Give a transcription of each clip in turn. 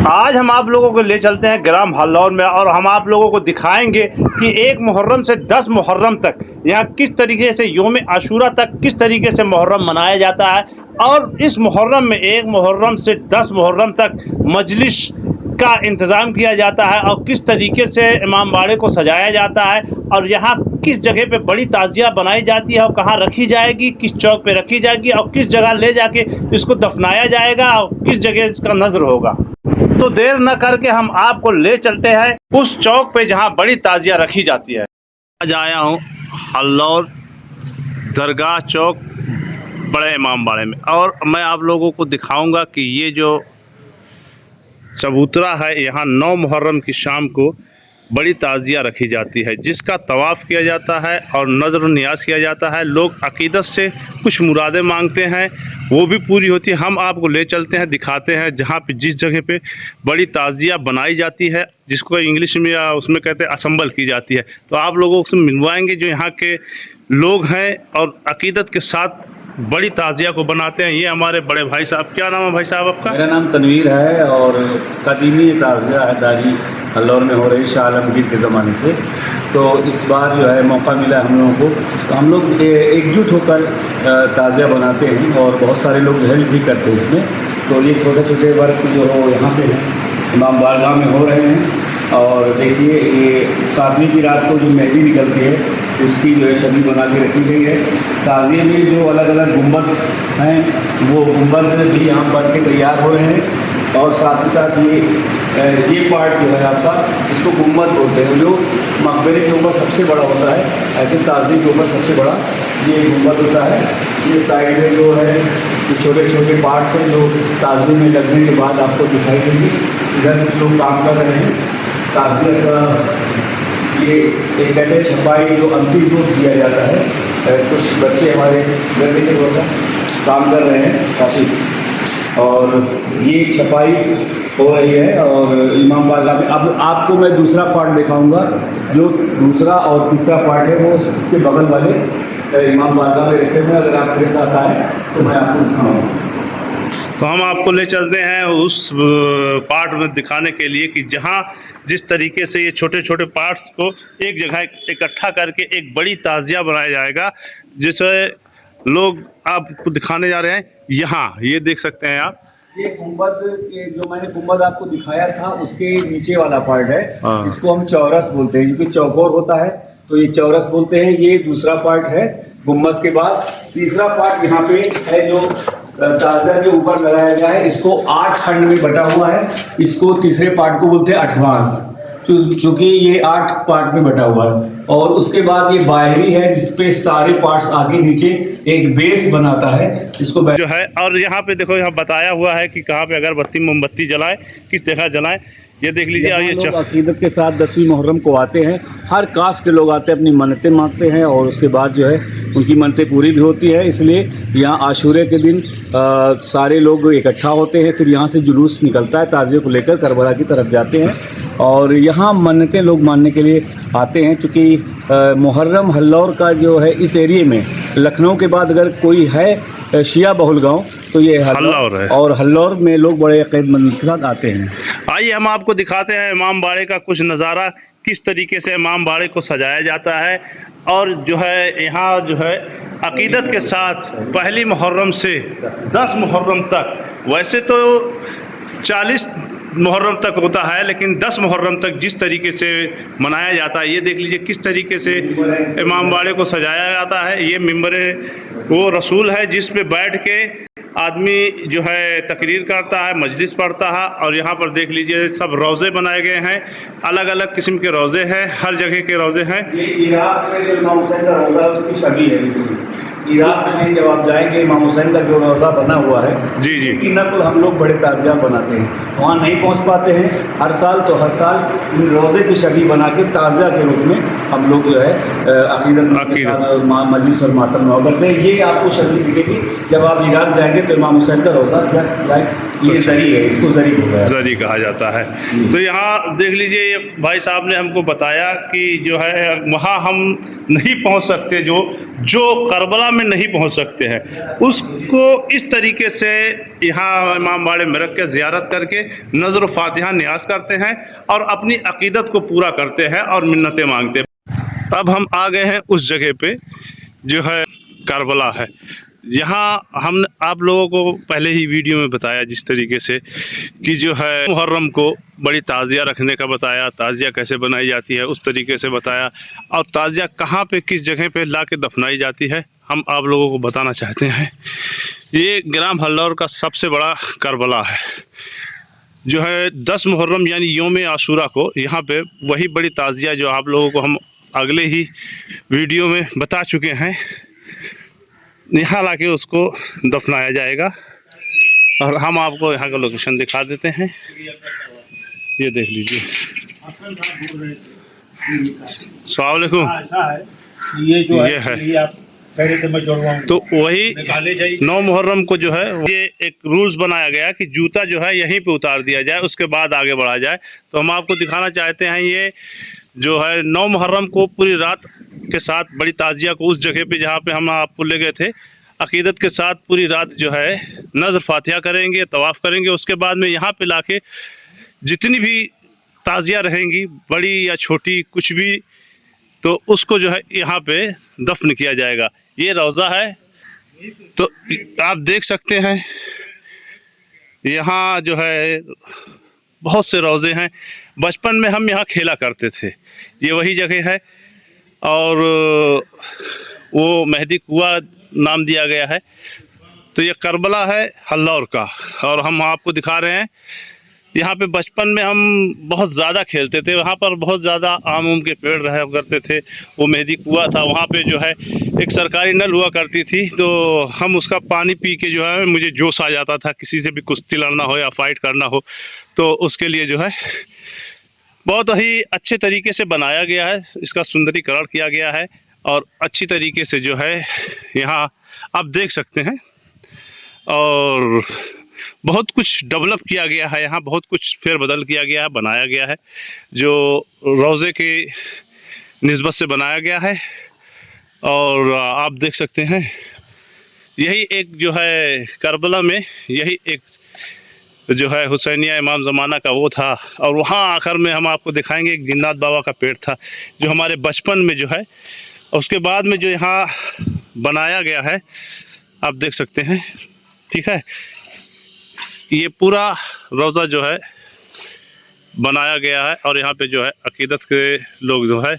आज हम आप लोगों को ले चलते हैं ग्राम हल्लौर में और हम आप लोगों को दिखाएंगे कि 1 मुहर्रम से 10 मुहर्रम तक यहाँ किस तरीके से योम आशूरा तक किस तरीके से मुहर्रम मनाया जाता है। और इस मुहर्रम में 1 मुहर्रम से 10 मुहर्रम तक मजलिस का इंतज़ाम किया जाता है और किस तरीके से इमाम बाड़े को सजाया जाता है और यहाँ किस जगह पे बड़ी ताज़िया बनाई जाती है और कहाँ रखी जाएगी, किस चौक पे रखी जाएगी और किस जगह ले जाके इसको दफनाया जाएगा और किस जगह इसका नज़र होगा। तो देर न करके हम आपको ले चलते हैं उस चौक पे जहाँ बड़ी ताज़िया रखी जाती है। आज आया हूँ हल्लौर दरगाह चौक बड़े इमाम बाड़े में और मैं आप लोगों को दिखाऊंगा कि ये जो चबूतरा है यहाँ 9 मुहर्रम की शाम को बड़ी ताज़िया रखी जाती है जिसका तवाफ़ किया जाता है और नज़र नियाज़ किया जाता है। लोग अक़ीदत से कुछ मुरादें मांगते हैं वो भी पूरी होती है। हम आपको ले चलते हैं, दिखाते हैं जहाँ पे जिस जगह पे बड़ी ताज़िया बनाई जाती है जिसको इंग्लिश में या उसमें कहते हैं असम्बल की जाती है। तो आप लोगों से मिलवाएंगे जो यहाँ के लोग हैं और अक़ीदत के साथ बड़ी ताज़िया को बनाते हैं। ये हमारे बड़े भाई साहब, क्या नाम है भाई साहब आपका? मेरा नाम तनवीर है और कदीमी ताज़िया है दारी हल्लौर में हो रही शाह आलमगीर के ज़माने से। तो इस बार जो है मौका मिला हम लोगों को, तो हम लोग एकजुट होकर ताज़िया बनाते हैं और बहुत सारे लोग हेल्प भी करते हैं इसमें। तो ये छोटे छोटे वर्क जो हो यहाँ पे इमाम बारगाह में हो रहे हैं। और देखिए ये 7वीं की रात को जो मेहंदी निकलती है उसकी जो है छवि बना के रखी गई है। ताज़िए में जो अलग अलग गुंबद हैं वो गुंबद भी यहाँ बन के तैयार हो रहे हैं। और साथ ही साथ ये पार्ट जो है आपका इसको गुंबद बोलते हैं, जो मकबरे के ऊपर सबसे बड़ा होता है। ऐसे ताज़िए के ऊपर सबसे बड़ा ये गुंबद होता है। ये साइड में जो है ये छोटे छोटे पार्ट्स हैं जो ताज़िए में लगने के बाद आपको दिखाई देंगे। इधर कुछ लोग काम कर रहे हैं ताज़िए का, ये एक कहते हैं छपाई जो अंतिम रूप दिया जाता है। कुछ बच्चे हमारे घर के थोड़ा सा काम कर रहे हैं काफ़ी, और ये छपाई हो रही है। और इमाम बारगाह में अब आपको मैं दूसरा पार्ट दिखाऊंगा, जो दूसरा और तीसरा पार्ट है वो इसके बगल वाले इमाम बारगाह में रखे हुए। अगर आप मेरे साथ आए तो मैं आपको दिखाऊंगा। तो हम आपको ले चलते हैं उस पार्ट में दिखाने के लिए कि जहाँ जिस तरीके से ये छोटे छोटे पार्ट्स को एक जगह इकट्ठा करके एक बड़ी ताज़िया बनाया जाएगा, जिसे लोग आपको दिखाने जा रहे हैं। यहाँ ये देख सकते हैं आप, ये गुंबद के जो मैंने गुंबद आपको दिखाया था उसके नीचे वाला पार्ट है। इसको हम चौरस बोलते हैं, क्योंकि चौकोर होता है तो ये चौरस बोलते हैं। ये दूसरा पार्ट है गुंबद के बाद। तीसरा पार्ट यहाँ पे है जो ताज़िया के ऊपर लगाया गया है। इसको 8 खंड में बटा हुआ है। इसको तीसरे पार्ट को बोलते हैं अठवांस, क्योंकि ये 8 पार्ट में बटा हुआ है। और उसके बाद ये बाहरी है जिसपे सारे पार्ट्स आगे नीचे एक बेस बनाता है, इसको जो है। और यहाँ पे देखो, यहाँ बताया हुआ है कि कहाँ पे अगरबत्ती मोमबत्ती जलाएं, किस जगह जलाएं, ये देख लीजिए। और ये लोग अकीदत के साथ 10वीं मुहर्रम को आते हैं। हर कास्ट के लोग आते हैं, अपनी मन्नतें मांगते हैं और उसके बाद जो है उनकी मन्नतें पूरी भी होती है। इसलिए यहाँ आशूरे के दिन सारे लोग इकट्ठा होते हैं। फिर यहाँ से जुलूस निकलता है ताज़िए को लेकर करबला की तरफ जाते हैं और यहाँ मन्नतें लोग मानने के लिए आते हैं। क्योंकि मुहर्रम हल्लौर का जो है इस एरिए में लखनऊ के बाद अगर कोई है शिया बहुल गाँव तो ये हल्लौर है। और हल्लौर में लोग बड़े अक़ीदतमंद के साथ आते हैं। आइए हम आपको दिखाते हैं इमाम बाड़े का कुछ नज़ारा, किस तरीके से इमाम बाड़े को सजाया जाता है। और जो है यहाँ जो है अक़ीदत के साथ पहली मुहर्रम से 10 मुहर्रम तक, वैसे तो 40 मुहर्रम तक होता है लेकिन 10 मुहर्रम तक जिस तरीके से मनाया जाता है, ये देख लीजिए किस तरीके से इमाम बाड़े को सजाया जाता है। ये मिंबर वो रसूल है जिस पे बैठ के आदमी जो है तकरीर करता है, मजलिस पढ़ता है। और यहाँ पर देख लीजिए सब रोज़े बनाए गए हैं, अलग अलग किस्म के रोज़े हैं, हर जगह के रोज़े हैं। ये इराक में जो इमाम हुसैन का रोज़ा है उसकी छवि है। इराक में जब आप जाएंगे इमाम हुसैन का जो रोज़ा बना हुआ है जी जी, की नकल हम लोग बड़े ताज़िया बनाते हैं। वहाँ नहीं पहुँच पाते हैं हर साल, तो हर साल इन रोज़े की छवि बना के ताज़िया के रूप में हम लोग जो है अक़ीदत मजलिस और मातम में करते हैं। ये आपको छवि दिखेगी जब आप इराक जाएंगे तो इमाम हुसैन का रोज़ा जस्ट लाइक ये जरी है, इसको जरी बोला है, जरी कहा जाता है। तो यहाँ देख लीजिए भाई साहब ने हमको बताया कि जो है वहाँ हम नहीं पहुँच सकते, जो करबला में नहीं पहुंच सकते हैं, उसको इस तरीके से यहाँ इमाम बाड़े में रख के ज़ियारत करके नज़र फातिहा न्यास करते हैं और अपनी अकीदत को पूरा करते हैं और मिन्नतें मांगते हैं। अब हम आ गए हैं उस जगह पे जो है करबला है। यहाँ हम आप लोगों को पहले ही वीडियो में बताया जिस तरीके से कि जो है मुहर्रम को बड़ी ताज़िया रखने का बताया, ताज़िया कैसे बनाई जाती है उस तरीके से बताया, और ताज़िया कहाँ पे किस जगह पे ला के दफनाई जाती है हम आप लोगों को बताना चाहते हैं। ये ग्राम हल्लौर का सबसे बड़ा करबला है जो है 10 मुहर्रम यानी योम आशूरा को यहाँ पे वही बड़ी ताज़िया जो आप लोगों को हम अगले ही वीडियो में बता चुके हैं, यहाँ लाके उसको दफनाया जाएगा। और हम आपको यहाँ का लोकेशन दिखा देते हैं, ये देख लीजिए। अस्सलाम वालेकुम। ये जो ये है। ये आप कह रहे थे मैं जोड़वाऊं, तो वही निकाले जाइए। 9 मुहर्रम को जो है ये एक रूल्स बनाया गया कि जूता जो है यहीं पे उतार दिया जाए, उसके बाद आगे बढ़ा जाए। तो हम आपको दिखाना चाहते हैं ये जो है 9 मुहर्रम को पूरी रात के साथ बड़ी ताज़िया को उस जगह पे जहाँ पे हम आपको ले गए थे अकीदत के साथ पूरी रात जो है नज़र फातिहा करेंगे, तवाफ़ करेंगे। उसके बाद में यहाँ पे लाके जितनी भी ताज़िया रहेंगी बड़ी या छोटी कुछ भी, तो उसको जो है यहाँ पे दफन किया जाएगा। ये रोज़ा है, तो आप देख सकते हैं यहाँ जो है बहुत से रोज़े हैं। बचपन में हम यहाँ खेला करते थे, ये वही जगह है और वो मेहदी कुआं नाम दिया गया है। तो ये करबला है हल्लौर का और हम आपको दिखा रहे हैं। यहाँ पे बचपन में हम बहुत ज़्यादा खेलते थे, वहाँ पर बहुत ज़्यादा आम उम के पेड़ रहा करते थे, वो मेहदी कुआं था, वहाँ पे जो है एक सरकारी नल हुआ करती थी, तो हम उसका पानी पी के जो है मुझे जोश आ जाता था, किसी से भी कुश्ती लड़ना हो या फाइट करना हो तो उसके लिए जो है बहुत ही अच्छे तरीके से बनाया गया है, इसका सुंदरीकरण किया गया है और अच्छी तरीके से जो है यहाँ आप देख सकते हैं। और बहुत कुछ डेवलप किया गया है, यहाँ बहुत कुछ फेरबदल किया गया है, बनाया गया है जो रोज़े के निस्बत से बनाया गया है। और आप देख सकते हैं यही एक जो है करबला में यही एक जो है हुसैनिया इमाम ज़माना का वो था। और वहाँ आखिर में हम आपको दिखाएंगे एक जिन्नात बाबा का पेड़ था जो हमारे बचपन में जो है, उसके बाद में जो यहाँ बनाया गया है आप देख सकते हैं। ठीक है, ये पूरा रोज़ा जो है बनाया गया है और यहाँ पे जो है अकीदत के लोग जो है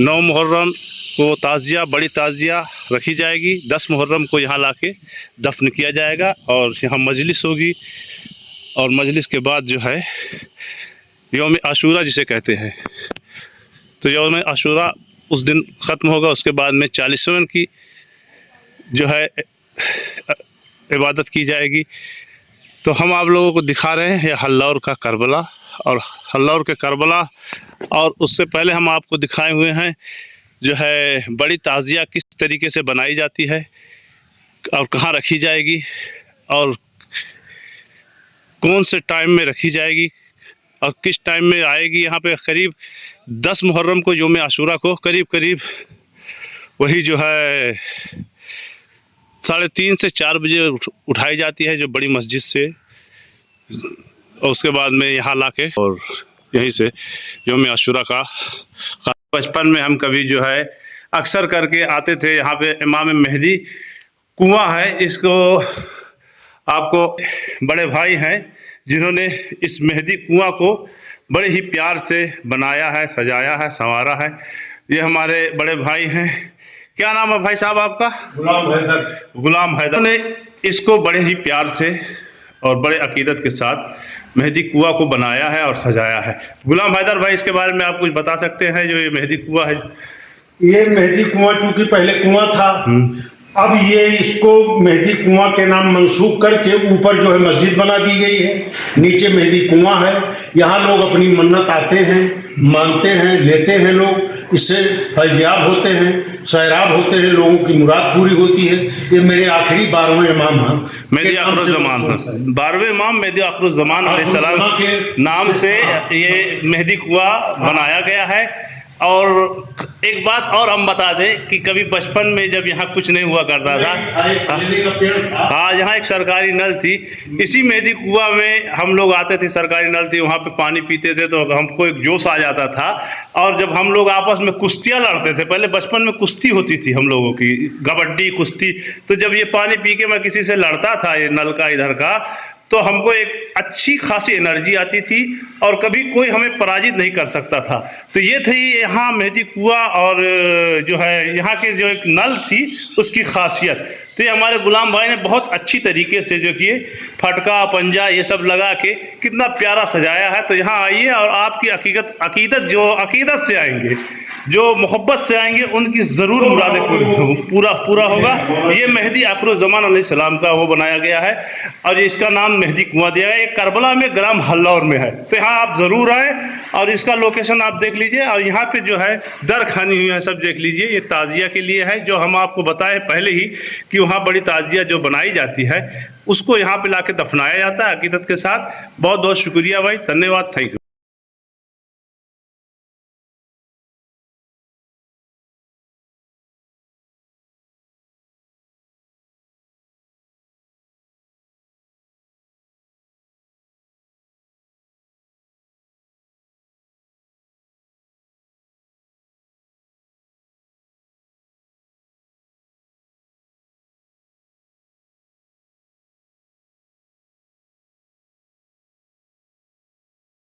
9 मुहर्रम को ताज़िया बड़ी ताज़िया रखी जाएगी, 10 मुहर्रम को यहाँ लाके दफन किया जाएगा और यहाँ मजलिस होगी। और मजलिस के बाद जो है यौम आशूरा जिसे कहते हैं, तो यौम आशूरा उस दिन ख़त्म होगा। उसके बाद में 40वें की जो है इबादत की जाएगी। तो हम आप लोगों को दिखा रहे हैं यह हल्लौर का करबला और हल्लौर के करबला, और उससे पहले हम आपको दिखाए हुए हैं जो है बड़ी ताज़िया किस तरीके से बनाई जाती है और कहाँ रखी जाएगी और कौन से टाइम में रखी जाएगी और किस टाइम में आएगी। यहाँ पे करीब 10 मुहर्रम को योम आशूरा को करीब करीब वही जो है 3:30 से 4 बजे उठाई जाती है जो बड़ी मस्जिद से, और उसके बाद में यहाँ लाके और यहीं से योम आशूरा का। बचपन में हम कभी जो है अक्सर करके आते थे। यहाँ पे इमाम मेहदी कुआं है, इसको आपको बड़े भाई हैं जिन्होंने इस मेहदी कुआं को बड़े ही प्यार से बनाया है, सजाया है, संवारा है। ये हमारे बड़े भाई हैं। क्या नाम है भाई साहब आपका? गुलाम हैदर। गुलाम हैदर ने इसको बड़े ही प्यार से और बड़े अकीदत के साथ मेहदी कुआं को बनाया है और सजाया है। गुलाम हैदर भाई, इसके बारे में आप कुछ बता सकते हैं जो ये मेहदी कुआं है? ये मेहदी कुआं चूंकि पहले कुआं था, अब ये इसको मेहदी कुआं के नाम मंसूब करके ऊपर जो है मस्जिद बना दी गई है, नीचे मेहदी कुआं है। यहाँ लोग अपनी मन्नत आते हैं, मानते हैं, लेते हैं लोग, इससे फैज़याब होते हैं, सैराब होते हैं, लोगों की मुराद पूरी होती है। ये मेरे आखिरी 12वें इमाम हैं, मेहदी आखिरुज़्ज़मान, 12वें इमाम मेहदी आखिरुज़्ज़मान अलैहिस्सलाम के नाम से ये मेहदी कुआं बनाया गया है। और एक बात और हम बता दें कि कभी बचपन में जब यहाँ कुछ नहीं हुआ करता था, हाँ, यहाँ एक सरकारी नल थी, इसी मेहदी कुआं में हम लोग आते थे, सरकारी नल थी, वहाँ पे पानी पीते थे तो हमको एक जोश आ जाता था। और जब हम लोग आपस में कुश्तियाँ लड़ते थे, पहले बचपन में कुश्ती होती थी हम लोगों की, कबड्डी कुश्ती, तो जब ये पानी पी के मैं किसी से लड़ता था ये नल का इधर का, तो हमको एक अच्छी खासी एनर्जी आती थी और कभी कोई हमें पराजित नहीं कर सकता था। तो ये थी यहाँ मेहदी कुआं और जो है यहाँ के जो एक नल थी उसकी खासियत। तो ये हमारे गुलाम भाई ने बहुत अच्छी तरीके से जो कि फटका पंजा ये सब लगा के कितना प्यारा सजाया है। तो यहाँ आइए और आपकी अकीदत से आएंगे, जो मोहब्बत से आएंगे, उनकी ज़रूर मुरादें पूरा होगा। ये मेहदी आखिरुज़्ज़मान अलैहिस्सलाम का वो बनाया गया है और इसका नाम मेहदी कुआं दिया गया है। ये करबला में ग्राम हल्लौर में है। तो यहाँ आप ज़रूर आएँ और इसका लोकेशन आप देख लीजिए। और यहाँ पे जो है दर खानी हुई है सब देख लीजिए। ये ताज़िया के लिए है, जो हम आपको बताएं पहले ही कि वहाँ बड़ी ताज़िया जो बनाई जाती है उसको यहाँ पे लाके दफनाया जाता है अकीदत के साथ। बहुत बहुत शुक्रिया भाई, धन्यवाद, थैंक यू।